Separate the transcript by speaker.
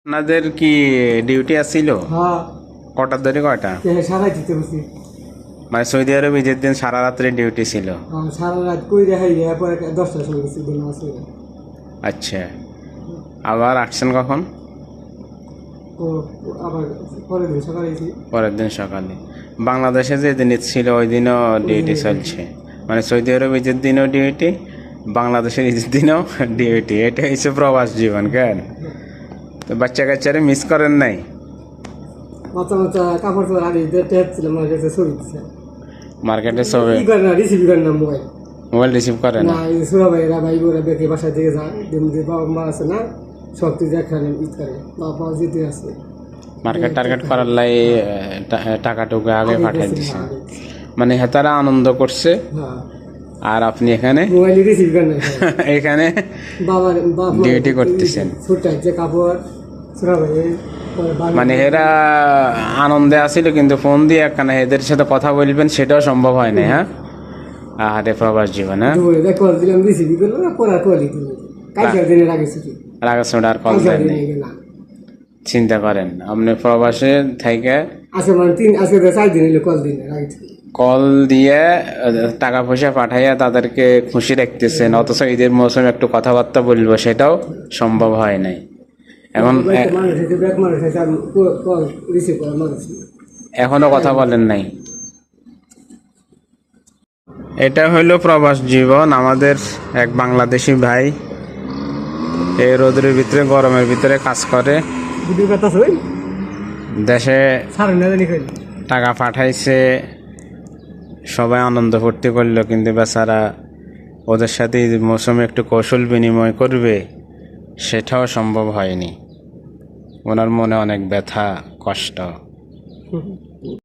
Speaker 1: আপনাদের কি ডিউটি আসছিল?
Speaker 2: হ্যাঁ
Speaker 1: কটার ধরে কয়টা?
Speaker 2: সারাই দিতে বসি।
Speaker 1: মানে সৌদি আরব ঈদের দিন সারা রাত্রে ডিউটি ছিল?
Speaker 2: সারা রাত কই দেখাই পরে 10টার সময় গেছি দিন মাসে।
Speaker 1: আচ্ছা, আবার আসছেন কখন?
Speaker 2: ও আবার পরের দিন সকালে গেছি।
Speaker 1: পরের দিন সকালে। বাংলাদেশে যেদিন ঈদ ছিল ওই দিনও ডিউটি চলছে, মানে সৌদি আরব ঈদের দিনও ডিউটি, বাংলাদেশের ঈদের দিনও ডিউটি। এটা হচ্ছে প্রবাস জীবন। কেন তো বাচ্চা কাচ্চারে মিস করেন নাই?
Speaker 2: বাচ্চা বাচ্চা কাপড় চোপড় আগে ছিল আমার কাছে ছবি দিচ্ছে।
Speaker 1: মার্কেটে সবে
Speaker 2: ই করে না, রিসিভ করে না মোবাইল।
Speaker 1: মোবাইল রিসিভ করে না?
Speaker 2: না সুরা ভাইরা ভাই বোরা বেঁকে বাসায় থেকে যায়, যে বাবা মা আছে না সব কিছু দেখানে ঈদ করে, বাবা যেতে আছে
Speaker 1: মার্কেট টার্গেট করার লাই টাকা টুকু আগে পাঠিয়ে দিছে,
Speaker 2: হ্যাঁ
Speaker 1: মানে হেতারা আনন্দ করছে। আর আপনি এখানে
Speaker 2: মোবাইল রিসিভ করে না
Speaker 1: এখানে
Speaker 2: বাবার
Speaker 1: ডিউটি করতেছেন।
Speaker 2: ছোট যে কাপড় সুরা ভাই
Speaker 1: মানে এরা আনন্দে আসিল, কিন্তু ফোন দিয়ে একখানা এদের সাথে কথা বলবেন সেটাও সম্ভব হয় না। হ্যাঁ, আরে প্রবাস জীবন। হ্যাঁ,
Speaker 2: কল দিলাম রিসিভ করলো না, পরে কলই দিল কালকে দিনের আগে ছুটি
Speaker 1: রাগার আর কল দেন নাই। চিন্তা করেন আপনি প্রবাসে থেকে
Speaker 2: আজকে মানে আজকে 4 দিন হলো কল দিন আগে
Speaker 1: কল দিয়ে টাকা পয়সা পাঠাইয়া তাদেরকে খুশি রাখতেছেন, অথচ ঈদের মৌসুমে একটু কথাবার্তা বলবো সেটাও সম্ভব হয় নাই। এখন এখনো কথা বলেন নাই। এটা হইল প্রবাস জীবন। আমাদের এক বাংলাদেশি ভাই এই রোদের ভিতরে গরমের ভিতরে কাজ করে, দেশে টাকা পাঠাইছে, সবাই আনন্দ ফুর্তি করলো, কিন্তু বেচারা ওদের সাথে ঈদ মৌসুমে একটু কৌশল বিনিময় করবে সেটাও সম্ভব হয়নি। ওনার মনে অনেক ব্যথা কষ্ট।